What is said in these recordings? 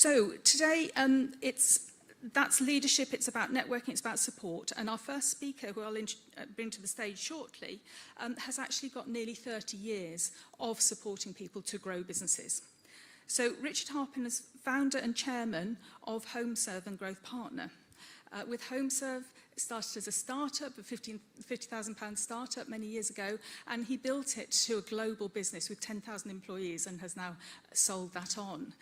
So today, that's leadership, it's about networking, it's about support. And our first speaker, who I'll bring to the stage shortly, has actually got nearly 30 years of supporting people to grow businesses. So Richard Harpin is founder and chairman of HomeServe and Growth Partner. With HomeServe, it started as a startup, a £50,000 startup many years ago, and he built it to a global business with 10,000 employees and has now sold that on.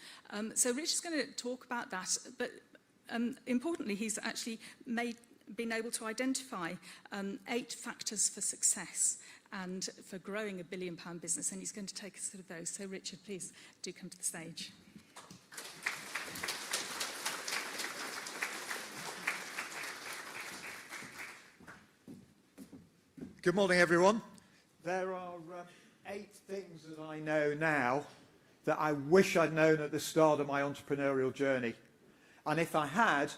So Richard's going to talk about that, but importantly, he's actually been able to identify 8 factors for success and for growing a £1 billion business, and he's going to take us through those. So Richard, please do come to the stage. Good morning, everyone. There are 8 things that I know now that I wish I'd known at the start of my entrepreneurial journey. And if I had,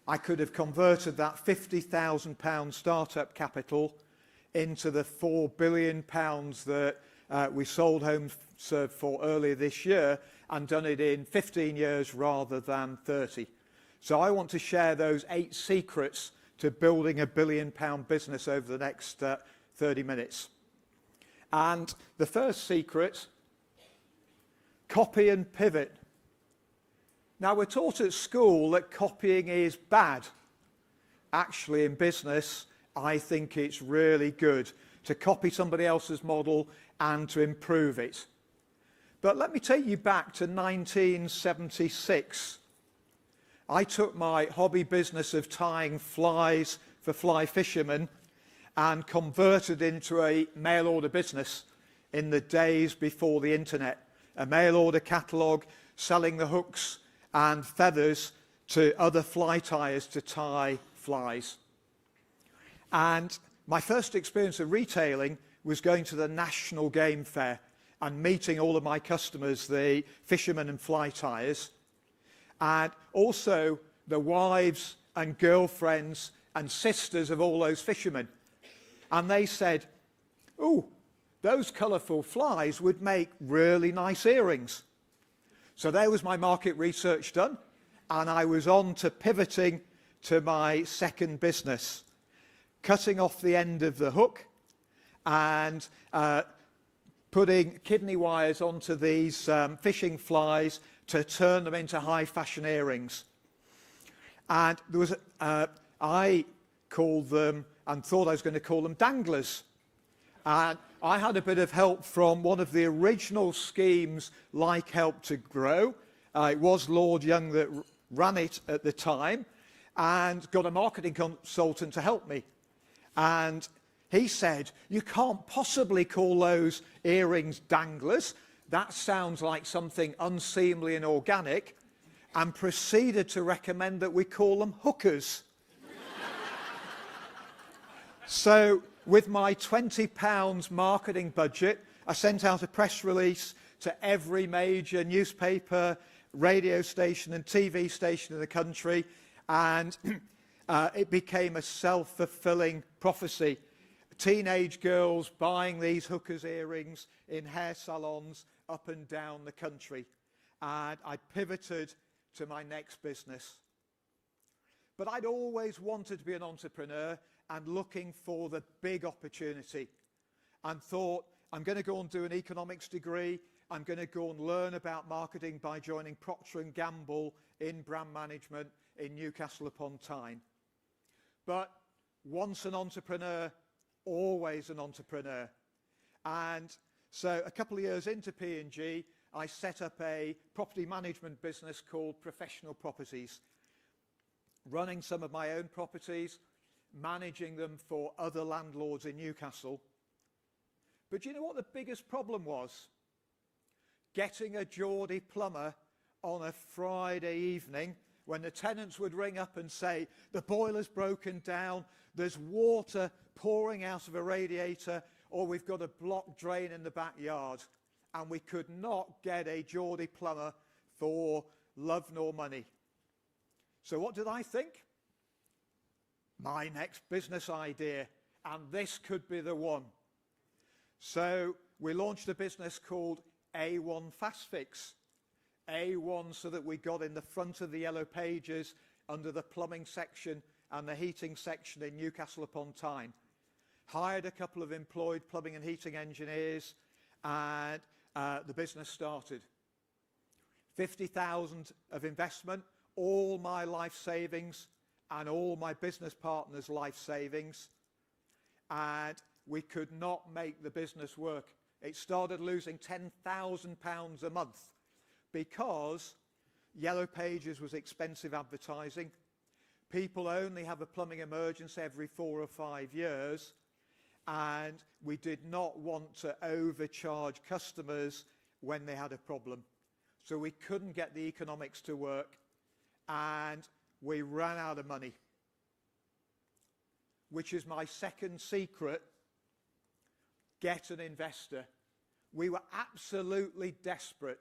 I could have converted that £50,000 startup capital into the £4 billion that we sold HomeServe for earlier this year and done it in 15 years rather than 30. So I want to share those 8 secrets to building a £1 billion business over the next 30 minutes. And the first secret, copy and pivot. Now, we're taught at school that copying is bad. Actually, in business, I think it's really good to copy somebody else's model and to improve it. But let me take you back to 1976. I took my hobby business of tying flies for fly fishermen and converted into a mail order business in the days before the internet. A mail order catalogue selling the hooks and feathers to other fly tyers to tie flies. And my first experience of retailing was going to the National Game Fair and meeting all of my customers, the fishermen and fly tyers, and also the wives and girlfriends and sisters of all those fishermen. And they said, "Ooh, those colourful flies would make really nice earrings." So there was my market research done, and I was on to pivoting to my second business, cutting off the end of the hook and putting kidney wires onto these fishing flies to turn them into high fashion earrings. And there was, I called them and thought I was going to call them danglers. And I had a bit of help from one of the original schemes like Help to Grow. It was Lord Young that ran it at the time, and got a marketing consultant to help me. And he said, "You can't possibly call those earrings danglers. That sounds like something unseemly and organic," and proceeded to recommend that we call them hookers. So with my £20 marketing budget, I sent out a press release to every major newspaper, radio station and TV station in the country, and it became a self-fulfilling prophecy. Teenage girls buying these hookers earrings in hair salons up and down the country. And I pivoted to my next business. But I'd always wanted to be an entrepreneur and looking for the big opportunity, and thought, I'm going to go and do an economics degree. I'm going to go and learn about marketing by joining Procter & Gamble in brand management in Newcastle upon Tyne. But once an entrepreneur, always an entrepreneur. And so a couple of years into P&G, I set up a property management business called Professional Properties, running some of my own properties, managing them for other landlords in Newcastle. But do you know what the biggest problem was? Getting a Geordie plumber on a Friday evening when the tenants would ring up and say, "The boiler's broken down, there's water pouring out of a radiator, or we've got a blocked drain in the backyard." And we could not get a Geordie plumber for love nor money. So what did I think? My next business idea, and this could be the one. So we launched a business called A1 Fast Fix, A1 so that we got in the front of the yellow pages under the plumbing section and the heating section in Newcastle upon Tyne. Hired a couple of employed plumbing and heating engineers, and the business started. 50,000 of investment, all my life savings and all my business partners' life savings, and we could not make the business work. It started losing £10,000 a month because Yellow Pages was expensive advertising. People only have a plumbing emergency every 4 or 5 years, and we did not want to overcharge customers when they had a problem. So we couldn't get the economics to work, and we ran out of money, which is my second secret: get an investor. We were absolutely desperate.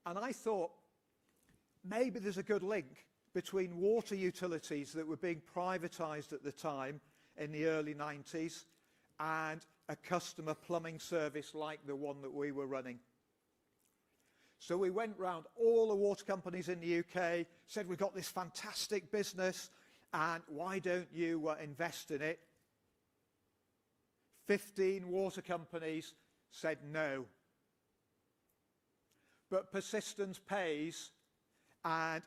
And I thought, maybe there's a good link between water utilities that were being privatised at the time in the early 90s and a customer plumbing service like the one that we were running. So we went round all the water companies in the UK, said, we've got this fantastic business, and why don't you invest in it? 15 water companies said no. But persistence pays, and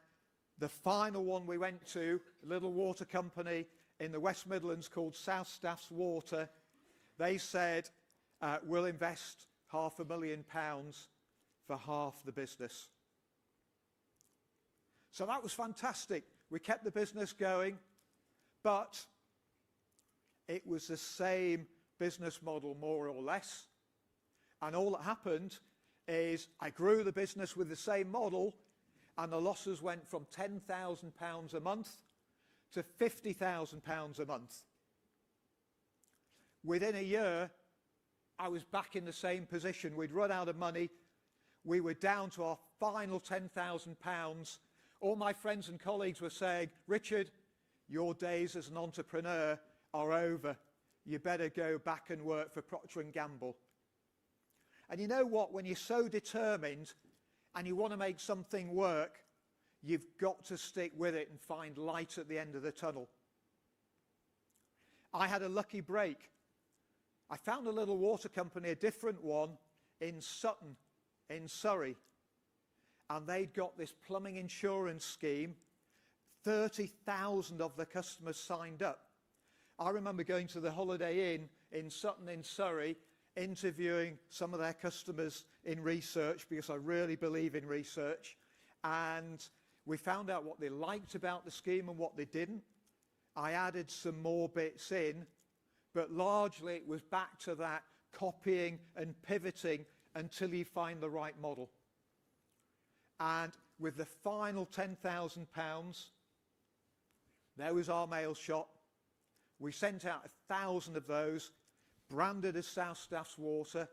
the final one we went to, a little water company in the West Midlands called South Staffs Water, they said, we'll invest £500,000 for half the business. So that was fantastic. We kept the business going, but it was the same business model, more or less. And all that happened is I grew the business with the same model, and the losses went from £10,000 a month to £50,000 a month. Within a year, I was back in the same position. We'd run out of money. We were down to our final £10,000. All my friends and colleagues were saying, Richard, your days as an entrepreneur are over. You better go back and work for Procter & Gamble. And you know what? When you're so determined and you want to make something work, you've got to stick with it and find light at the end of the tunnel. I had a lucky break. I found a little water company, a different one, in Sutton, in Surrey. And they'd got this plumbing insurance scheme. 30,000 of the customers signed up. I remember going to the Holiday Inn in Sutton in Surrey, interviewing some of their customers in research, because I really believe in research, and we found out what they liked about the scheme and what they didn't. I added some more bits in, but largely it was back to that copying and pivoting until you find the right model. And with the final £10,000, there was our mail shot. We sent out 1,000 of those, branded as South Staffs Water.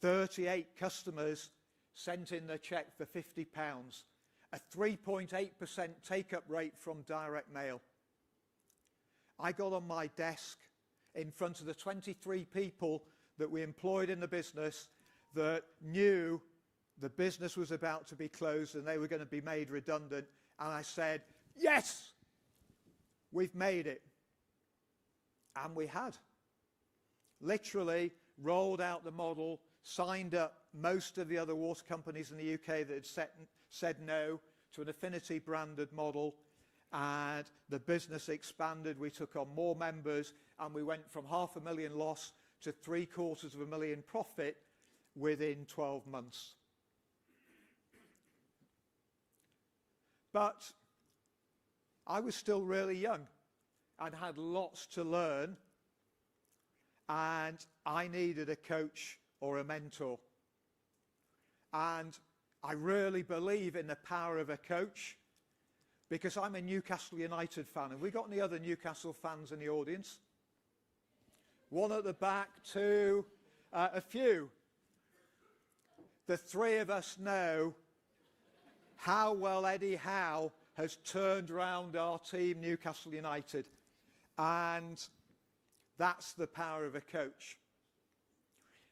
38 customers sent in their cheque for £50, a 3.8% take-up rate from direct mail. I got on my desk in front of the 23 people that we employed in the business that knew the business was about to be closed and they were going to be made redundant, and I said, yes, we've made it. And we had. Literally rolled out the model, signed up most of the other water companies in the UK that had said no to an affinity branded model, and the business expanded. We took on more members, and we went from £500,000 loss to £750,000 profit within 12 months. But I was still really young and had lots to learn, and I needed a coach or a mentor. And I really believe in the power of a coach, because I'm a Newcastle United fan. Have we got any other Newcastle fans in the audience? One at the back, two, a few. The three of us know how well Eddie Howe has turned around our team, Newcastle United. And that's the power of a coach.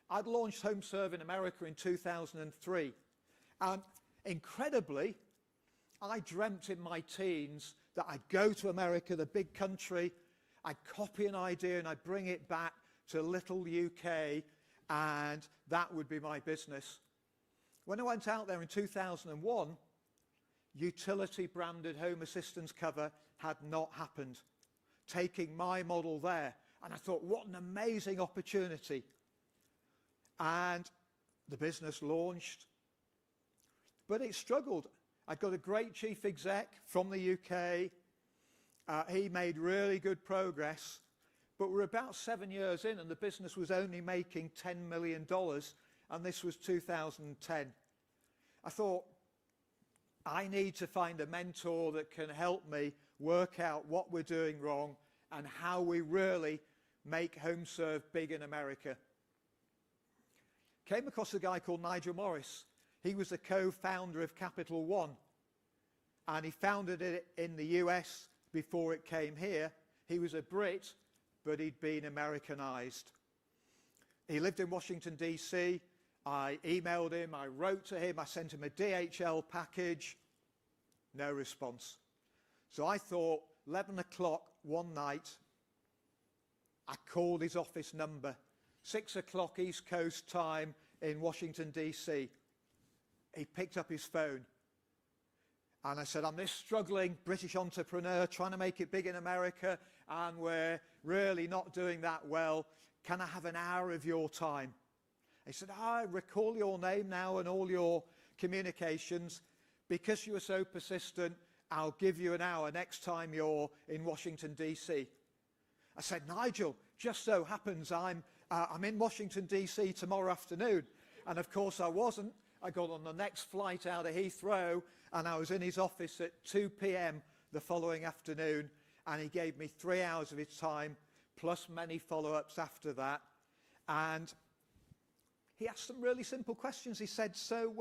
I'd launched HomeServe in America in 2003. And incredibly, I dreamt in my teens that I'd go to America, the big country, I'd copy an idea and I'd bring it back to little UK, and that would be my business. When I went out there in 2001, utility branded home assistance cover had not happened. Taking my model there, and I thought, what an amazing opportunity. And the business launched, but it struggled. I got a great chief exec from the UK. He made really good progress, but we're about 7 years in and the business was only making $10 million, and this was 2010. I thought, I need to find a mentor that can help me work out what we're doing wrong and how we really make HomeServe big in America. Came across a guy called Nigel Morris. He was the co-founder of Capital One, and he founded it in the US before it came here. He was a Brit, but he'd been Americanized. He lived in Washington, D.C. I emailed him, I wrote to him, I sent him a DHL package. No response. So I thought, 11 o'clock one night, I called his office number, 6 o'clock East Coast time in Washington, D.C. He picked up his phone. And I said, I'm this struggling British entrepreneur trying to make it big in America, and we're really not doing that well. Can I have an hour of your time? He said, I recall your name now and all your communications. Because you were so persistent, I'll give you an hour next time you're in Washington, D.C. I said, Nigel, just so happens I'm in Washington, D.C. tomorrow afternoon. And of course I wasn't. I got on the next flight out of Heathrow, and I was in his office at 2 p.m. the following afternoon, and he gave me 3 hours of his time, plus many follow-ups after that. And he asked some really simple questions. He said, so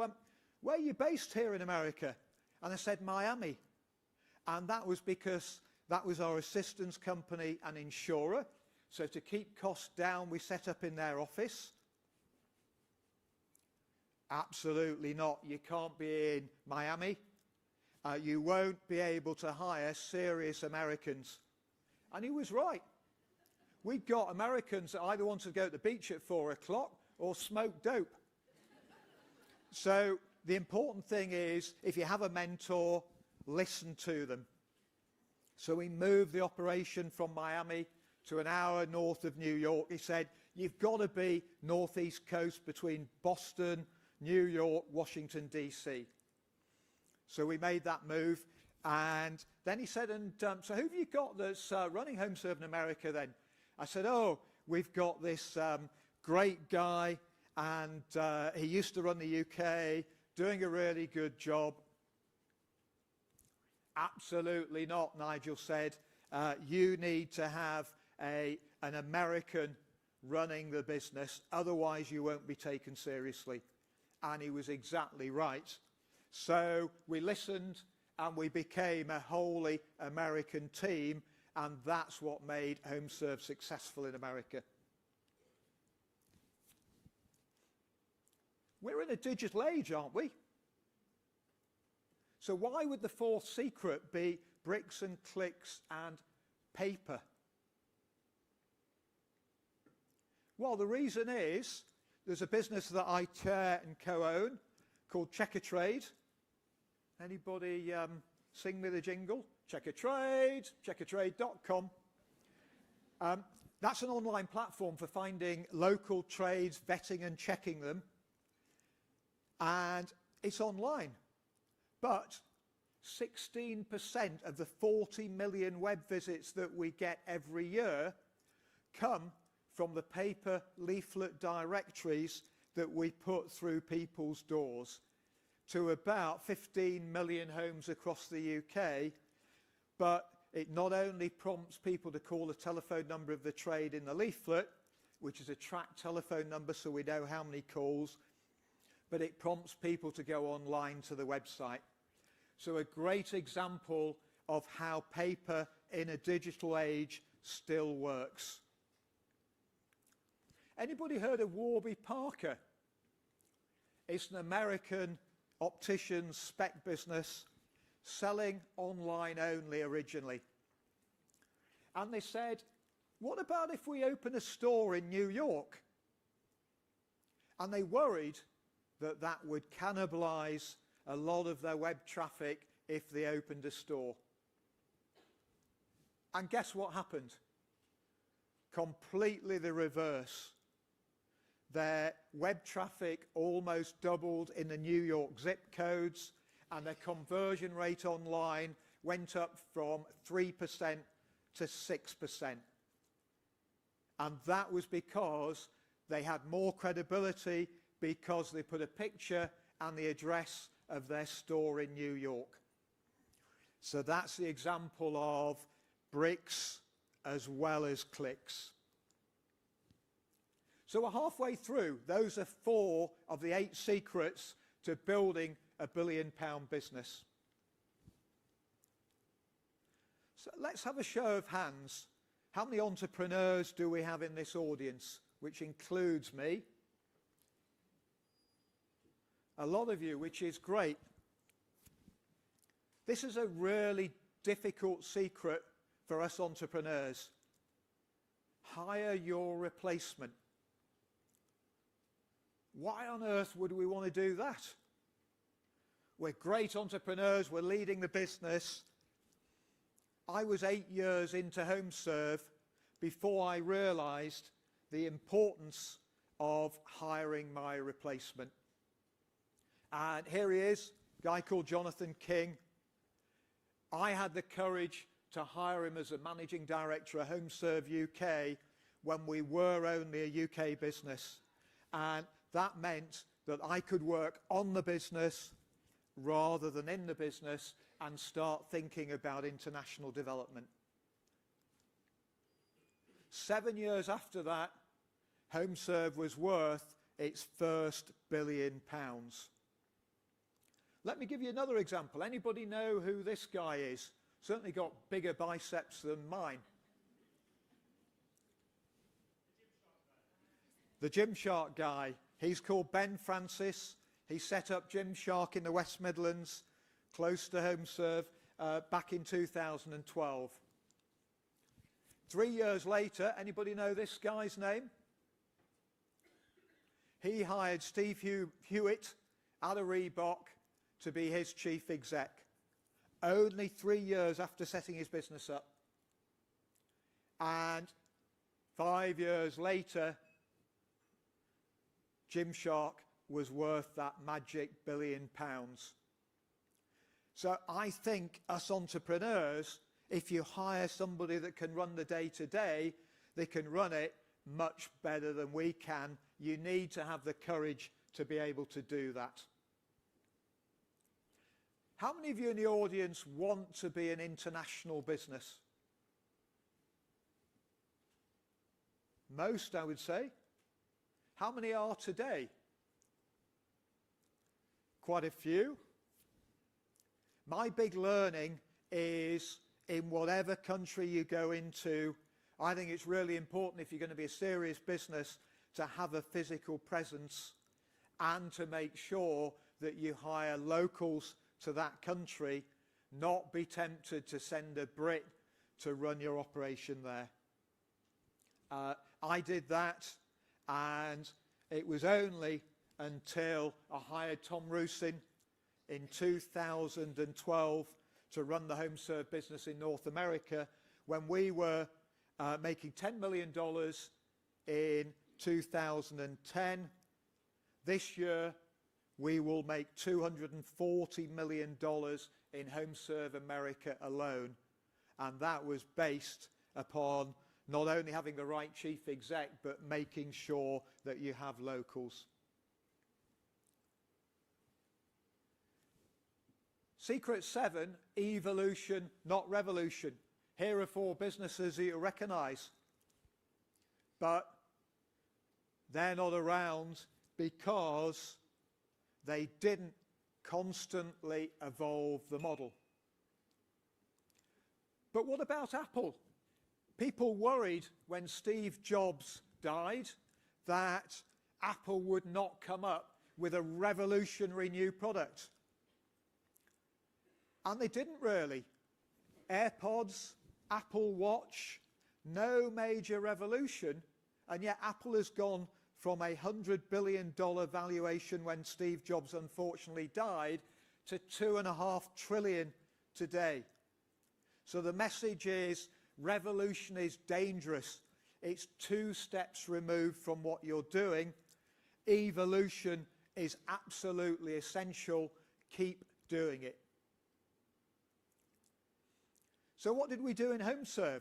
where are you based here in America? And I said, Miami. And that was because that was our assistance company and insurer. So to keep costs down, we set up in their office. Absolutely not. You can't be in Miami. You won't be able to hire serious Americans. And he was right. We've got Americans that either want to go to the beach at 4 o'clock or smoke dope. So the important thing is, if you have a mentor, listen to them. So we moved the operation from Miami to an hour north of New York. He said, you've got to be northeast coast between Boston, New York, Washington, D.C. So we made that move. And then he said, so who have you got that's running HomeServe in America then? I said, oh, we've got this great guy, and he used to run the UK, doing a really good job. Absolutely not, Nigel said. You need to have an American running the business, otherwise you won't be taken seriously. And he was exactly right. So we listened and we became a wholly American team, and that's what made HomeServe successful in America. We're in a digital age, aren't we? So why would the fourth secret be bricks and clicks and paper? Well, the reason is there's a business that I chair and co-own called Checkatrade. Anybody sing me the jingle? Checkatrade, checkatrade.com. That's an online platform for finding local trades, vetting and checking them. And it's online. But 16% of the 40 million web visits that we get every year come from the paper leaflet directories that we put through people's doors to about 15 million homes across the UK. But it not only prompts people to call the telephone number of the trade in the leaflet, which is a tracked telephone number so we know how many calls, but it prompts people to go online to the website. So a great example of how paper in a digital age still works. Anybody heard of Warby Parker? It's an American opticians spec business selling online only originally. And they said, what about if we open a store in New York? And they worried that that would cannibalize a lot of their web traffic if they opened a store. And guess what happened? Completely the reverse. Their web traffic almost doubled in the New York zip codes, and their conversion rate online went up from 3% to 6%. And that was because they had more credibility, because they put a picture and the address of their store in New York. So that's the example of bricks as well as clicks. So we're halfway through. Those are 4 of the 8 secrets to building a £1 billion business. So let's have a show of hands. How many entrepreneurs do we have in this audience, which includes me? A lot of you, which is great. This is a really difficult secret for us entrepreneurs. Hire your replacement. Why on earth would we want to do that? We're great entrepreneurs, we're leading the business. I was 8 years into HomeServe before I realized the importance of hiring my replacement. And here he is, a guy called Jonathan King. I had the courage to hire him as a managing director at HomeServe UK when we were only a UK business. And that meant that I could work on the business rather than in the business and start thinking about international development. 7 years after that, HomeServe was worth its first £1 billion. Let me give you another example. Anybody know who this guy is? Certainly got bigger biceps than mine. The Gymshark guy. He's called Ben Francis. He set up Gymshark in the West Midlands, close to HomeServe, back in 2012. 3 years later, anybody know this guy's name? He hired Steve Hewitt at a Reebok to be his chief exec. Only 3 years after setting his business up. And 5 years later, Gymshark was worth that magic £1 billion. So I think us entrepreneurs, if you hire somebody that can run the day-to-day, they can run it much better than we can. You need to have the courage to be able to do that. How many of you in the audience want to be an international business? Most, I would say. How many are today? Quite a few. My big learning is in whatever country you go into, I think it's really important if you're going to be a serious business to have a physical presence and to make sure that you hire locals to that country, not be tempted to send a Brit to run your operation there. I did that, and it was only until I hired Tom Rusin in 2012 to run the HomeServe business in North America, when we were making $10 million in 2010. This year, we will make $240 million in HomeServe America alone. And that was based upon not only having the right chief exec, but making sure that you have locals. Secret 7, evolution, not revolution. Here are 4 businesses that you recognize. But they're not around because they didn't constantly evolve the model. But what about Apple? People worried when Steve Jobs died that Apple would not come up with a revolutionary new product. And they didn't really. AirPods, Apple Watch, no major revolution, and yet Apple has gone from a $100 billion valuation when Steve Jobs unfortunately died to $2.5 trillion today. So the message is revolution is dangerous. It's 2 steps removed from what you're doing. Evolution is absolutely essential. Keep doing it. So what did we do in HomeServe?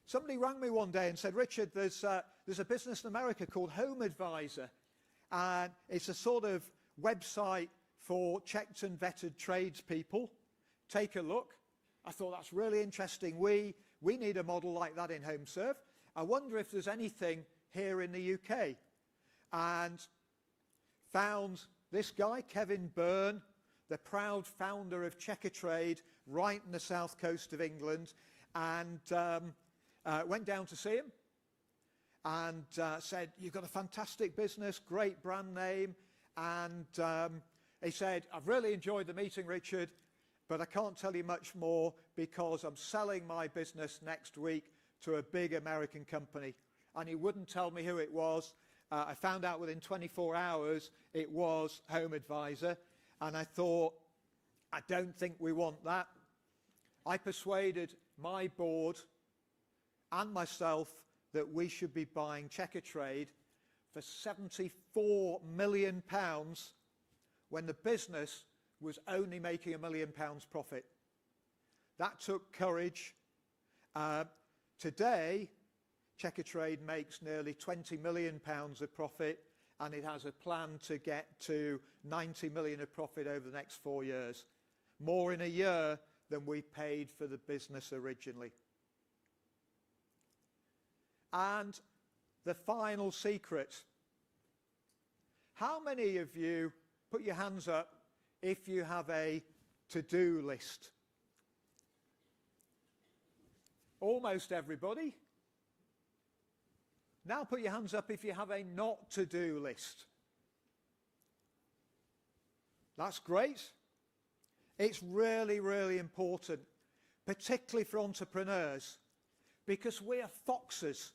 Somebody rang me one day and said, Richard, there's a business in America called Home Advisor, and it's a sort of website for checked and vetted tradespeople. Take a look. I thought that's really interesting. We need a model like that in HomeServe. I wonder if there's anything here in the UK. And found this guy, Kevin Byrne, the proud founder of Checkatrade, right in the south coast of England, and went down to see him and said, you've got a fantastic business, great brand name. And he said, I've really enjoyed the meeting, Richard, but I can't tell you much more because I'm selling my business next week to a big American company. And he wouldn't tell me who it was. I found out within 24 hours it was Home Advisor. And I thought, I don't think we want that. I persuaded my board and myself that we should be buying Checkatrade for £74 million when the business was only making £1 million profit. That took courage. Today, Checkatrade makes nearly £20 million of profit, and it has a plan to get to 90 million of profit over the next 4 years. More in a year than we paid for the business originally. And the final secret. How many of you, put your hands up if you have a to-do list? Almost everybody. Now put your hands up if you have a not to-do list. That's great. It's really, really important, particularly for entrepreneurs, because we are foxes.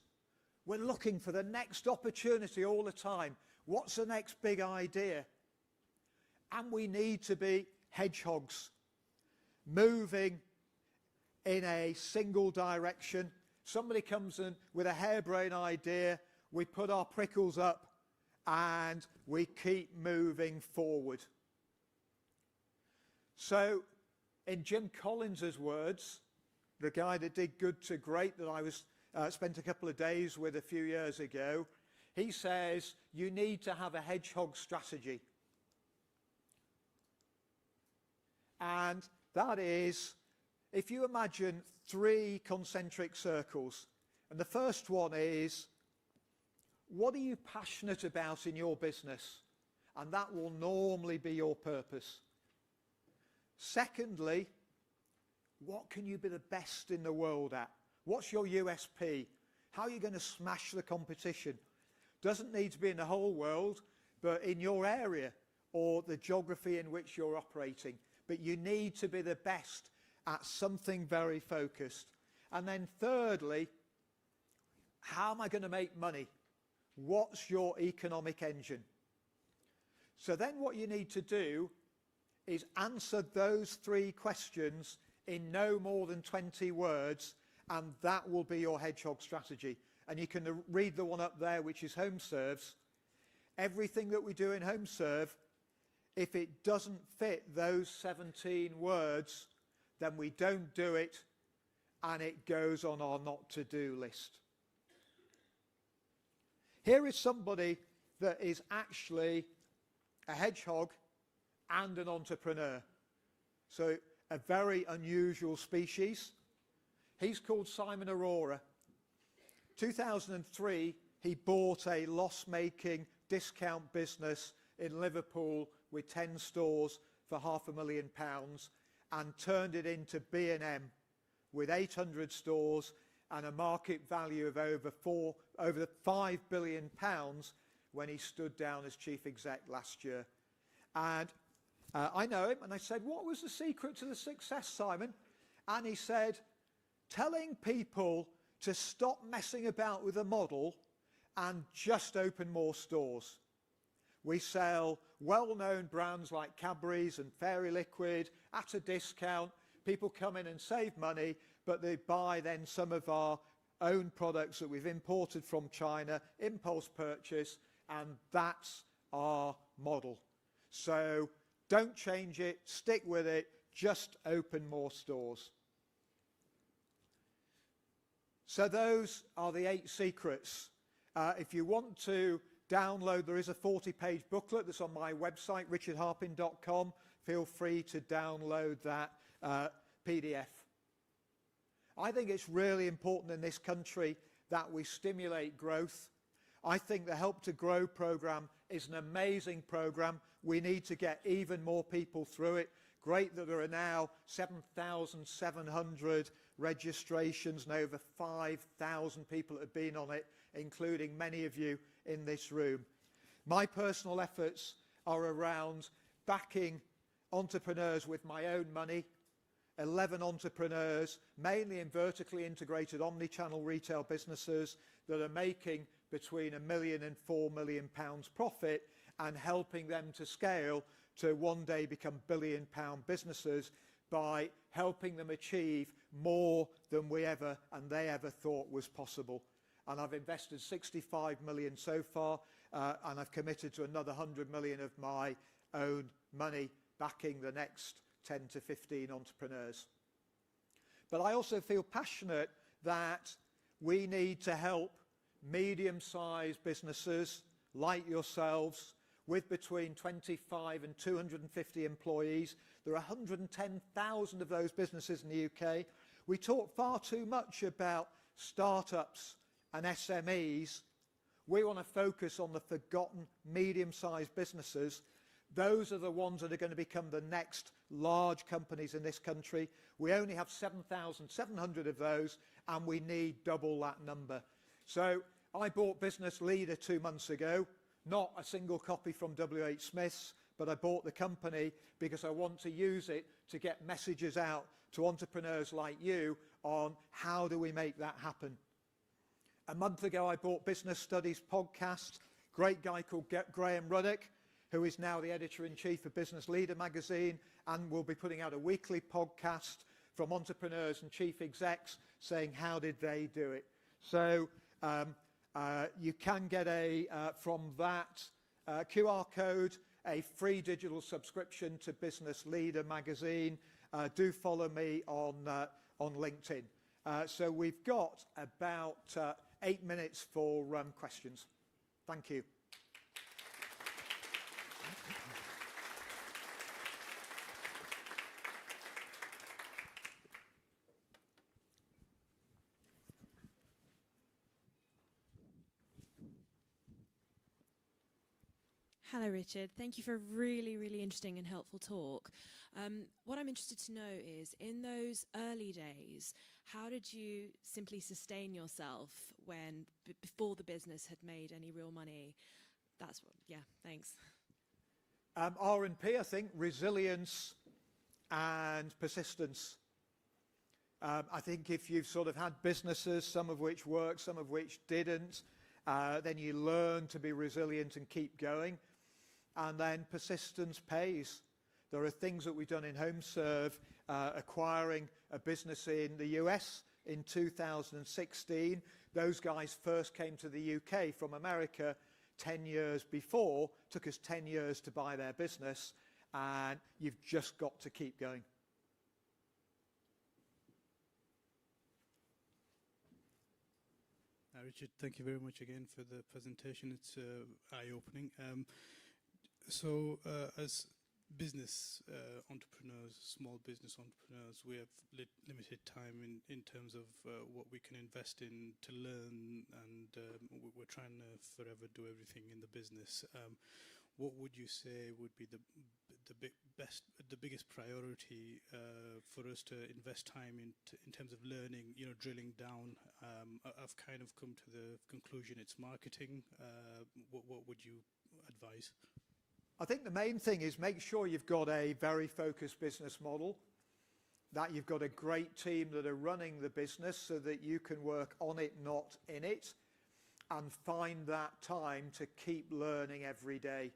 We're looking for the next opportunity all the time. What's the next big idea? And we need to be hedgehogs, moving in a single direction. Somebody comes in with a harebrained idea, we put our prickles up, and we keep moving forward. So, in Jim Collins's words, the guy that did Good to Great that I was spent a couple of days with a few years ago, he says you need to have a hedgehog strategy. And that is, if you imagine 3 concentric circles, and the first one is, what are you passionate about in your business? And that will normally be your purpose. Secondly, what can you be the best in the world at? What's your USP? How are you going to smash the competition? Doesn't need to be in the whole world, but in your area or the geography in which you're operating. But you need to be the best at something very focused. And then thirdly, how am I going to make money? What's your economic engine? So then what you need to do is answer those 3 questions in no more than 20 words, and that will be your hedgehog strategy. And you can read the one up there, which is HomeServe's. Everything that we do in HomeServe, if it doesn't fit those 17 words, then we don't do it, and it goes on our not-to-do list. Here is somebody that is actually a hedgehog and an entrepreneur. So a very unusual species. He's called Simon Aurora. 2003, he bought a loss-making discount business in Liverpool with 10 stores for £500,000 and turned it into B&M with 800 stores and a market value of over £5 billion when he stood down as chief exec last year. And I know him, and I said, what was the secret to the success, Simon? And he said, telling people to stop messing about with the model and just open more stores. We sell well-known brands like Cadbury's and Fairy Liquid at a discount. People come in and save money, but they buy then some of our own products that we've imported from China, impulse purchase, and that's our model. So don't change it, stick with it, just open more stores. So those are the 8 secrets. If you want to download, there is a 40-page booklet that's on my website, richardharpin.com. Feel free to download that PDF. I think it's really important in this country that we stimulate growth. I think the Help to Grow program is an amazing program. We need to get even more people through it. Great that there are now 7,700 registrations and over 5,000 people that have been on it, including many of you in this room. My personal efforts are around backing entrepreneurs with my own money, 11 entrepreneurs, mainly in vertically integrated omni-channel retail businesses that are making between £1 million and £4 million profit, and helping them to scale to one day become billion-pound businesses by helping them achieve more than we ever and they ever thought was possible. And I've invested 65 million so far, and I've committed to another 100 million of my own money backing the next 10 to 15 entrepreneurs. But I also feel passionate that we need to help medium-sized businesses like yourselves with between 25 and 250 employees. There are 110,000 of those businesses in the UK. We talk far too much about startups and SMEs. We want to focus on the forgotten medium-sized businesses. Those are the ones that are going to become the next large companies in this country. We only have 7,700 of those, and we need double that number. So I bought Business Leader 2 months ago, not a single copy from WH Smith's, but I bought the company because I want to use it to get messages out to entrepreneurs like you on how do we make that happen. A month ago, I bought Business Studies podcast, great guy called Graham Ruddock, who is now the editor-in-chief of Business Leader magazine, and will be putting out a weekly podcast from entrepreneurs and chief execs saying how did they do it. So you can get from that QR code a free digital subscription to Business Leader magazine. Do follow me on LinkedIn. So we've got about 8 minutes for questions. Thank you. Hello, Richard. Thank you for a really, really interesting and helpful talk. What I'm interested to know is, in those early days, how did you simply sustain yourself when, before the business had made any real money? That's what, yeah, thanks. R&P, I think, resilience and persistence. I think if you've sort of had businesses, some of which worked, some of which didn't, then you learn to be resilient and keep going. And then persistence pays. There are things that we've done in HomeServe, acquiring a business in the US in 2016. Those guys first came to the UK from America 10 years before. Took us 10 years to buy their business, and you've just got to keep going. Richard, thank you very much again for the presentation. It's eye-opening. So as business entrepreneurs, small business entrepreneurs, we have limited time in terms of what we can invest in to learn, and we're trying to forever do everything in the business. What would you say would be the the biggest priority for us to invest time in terms of learning, drilling down. I've kind of come to the conclusion it's marketing. What would you advise? I think the main thing is make sure you've got a very focused business model, that you've got a great team that are running the business so that you can work on it, not in it, and find that time to keep learning every day.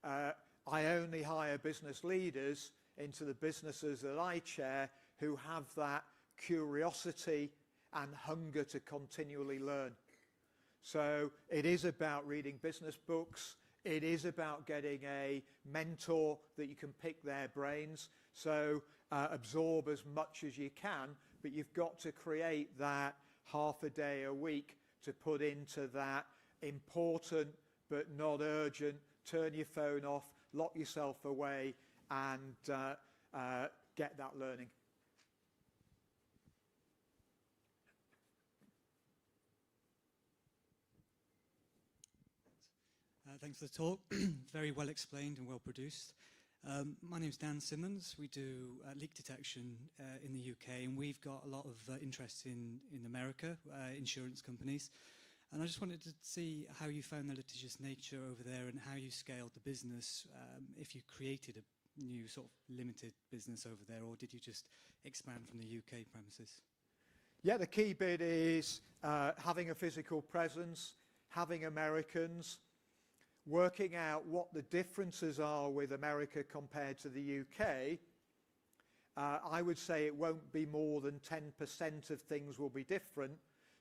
I only hire business leaders into the businesses that I chair who have that curiosity and hunger to continually learn. So it is about reading business books. It is about getting a mentor that you can pick their brains. So absorb as much as you can, but you've got to create that half a day a week to put into that important but not urgent, turn your phone off, lock yourself away, and get that learning. Thanks for the talk. Very well explained and well produced. My name's Dan Simmons. We do leak detection in the UK, and we've got a lot of interest in America, insurance companies. And I just wanted to see how you found the litigious nature over there and how you scaled the business, if you created a new sort of limited business over there, or did you just expand from the UK premises? Yeah, the key bit is having a physical presence, having Americans, working out what the differences are with America compared to the UK. I would say it won't be more than 10% of things will be different.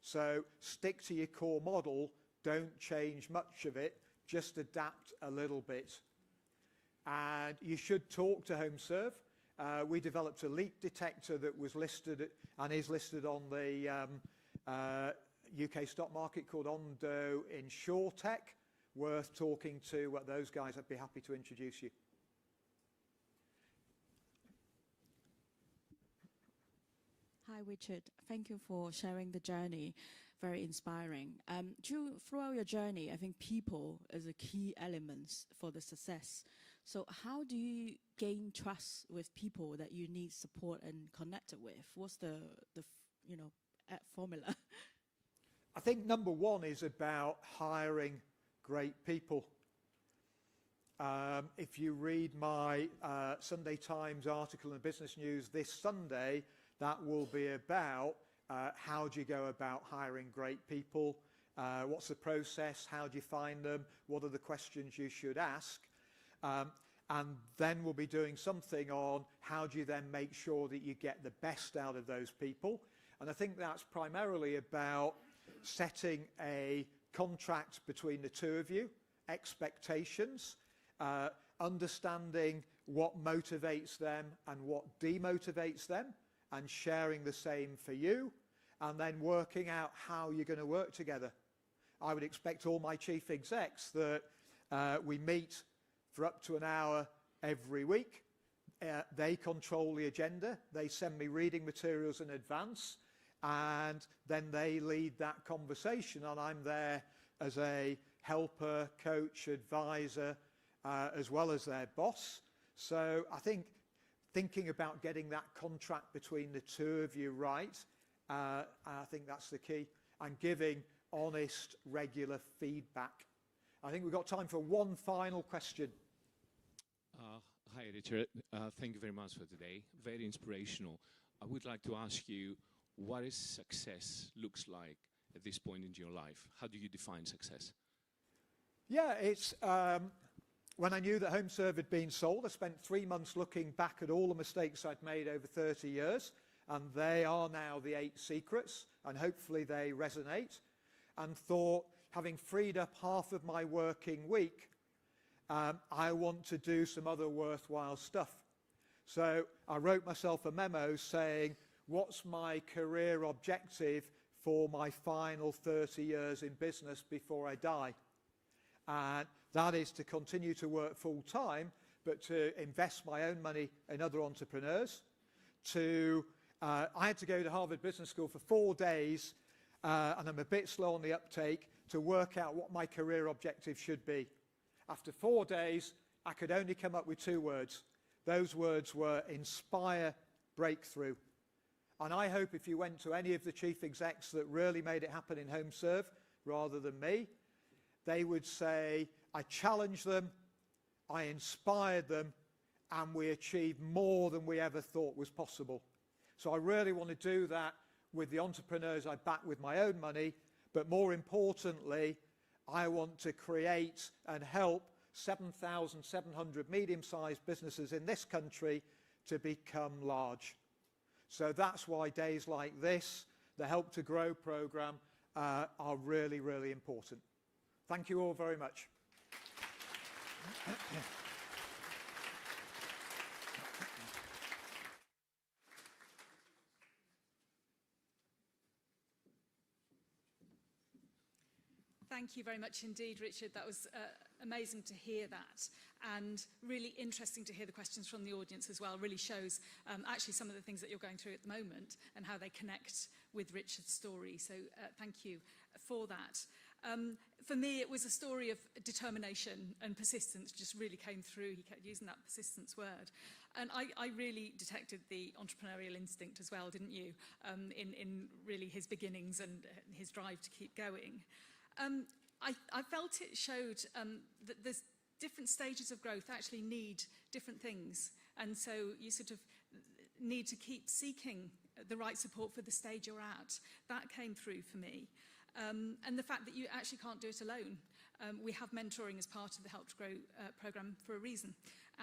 So stick to your core model, don't change much of it, just adapt a little bit. And you should talk to HomeServe. We developed a leak detector that was listed and is listed on the UK stock market called Ondo InsurTech. Worth talking to those guys. I'd be happy to introduce you. Hi, Richard. Thank you for sharing the journey. Very inspiring. Throughout your journey, I think people is a key element for the success. So how do you gain trust with people that you need support and connect with? What's the formula? I think number one is about hiring great people. If you read my Sunday Times article in the Business News this Sunday, that will be about how do you go about hiring great people, what's the process, how do you find them, what are the questions you should ask, and then we'll be doing something on how do you then make sure that you get the best out of those people. And I think that's primarily about setting a contract between the two of you, expectations, understanding what motivates them and what demotivates them, and sharing the same for you, and then working out how you're going to work together. I would expect all my chief execs that we meet for up to an hour every week. They control the agenda. They send me reading materials in advance, and then they lead that conversation, and I'm there as a helper, coach, advisor, as well as their boss. So I think thinking about getting that contract between the two of you right, I think that's the key, and giving honest, regular feedback. I think we've got time for one final question. Hi, Richard. Thank you very much for today. Very inspirational. I would like to ask you, what is success looks like at this point in your life? How do you define success? Yeah, it's when I knew that HomeServe had been sold, I spent 3 months looking back at all the mistakes I'd made over 30 years, and they are now the 8 secrets, and hopefully they resonate, and thought, having freed up half of my working week, I want to do some other worthwhile stuff. So I wrote myself a memo saying, what's my career objective for my final 30 years in business before I die? And that is to continue to work full time, but to invest my own money in other entrepreneurs. I had to go to Harvard Business School for 4 days, and I'm a bit slow on the uptake, to work out what my career objective should be. After 4 days, I could only come up with 2 words. Those words were inspire, breakthrough. And I hope if you went to any of the chief execs that really made it happen in HomeServe, rather than me, they would say, I challenged them, I inspired them, and we achieved more than we ever thought was possible. So I really want to do that with the entrepreneurs I back with my own money, but more importantly, I want to create and help 7,700 medium-sized businesses in this country to become large. So that's why days like this, the Help to Grow programme, are really, really important. Thank you all very much. Thank you very much indeed, Richard. That was amazing to hear that, and really interesting to hear the questions from the audience as well. Really shows actually some of the things that you're going through at the moment and how they connect with Richard's story. So thank you for that. For me, it was a story of determination and persistence, just really came through. He kept using that persistence word. And I really detected the entrepreneurial instinct as well, didn't you, in really his beginnings and his drive to keep going. I felt it showed that there's different stages of growth actually need different things. And so you sort of need to keep seeking the right support for the stage you're at. That came through for me. And the fact that you actually can't do it alone. We have mentoring as part of the Help to Grow programme for a reason.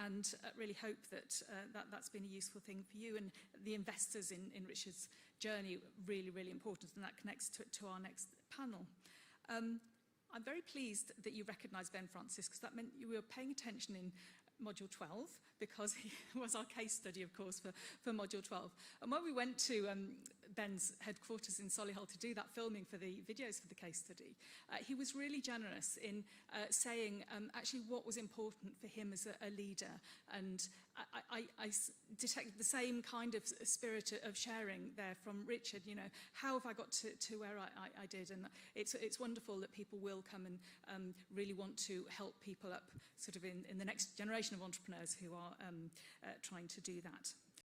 And really hope that, that's been a useful thing for you. And the investors in Richard's journey, really, really important. And that connects to our next panel. I'm very pleased that you recognised Ben Francis, because that meant you were paying attention in Module 12, because he was our case study, of course, for Module 12. And when we went to Ben's headquarters in Solihull to do that filming for the videos for the case study, he was really generous in saying actually what was important for him as a leader. And I detected the same kind of spirit of sharing there from Richard. You know, how have I got to where I did? And it's wonderful that people will come and really want to help people up sort of in the next generation of entrepreneurs who are trying to do that.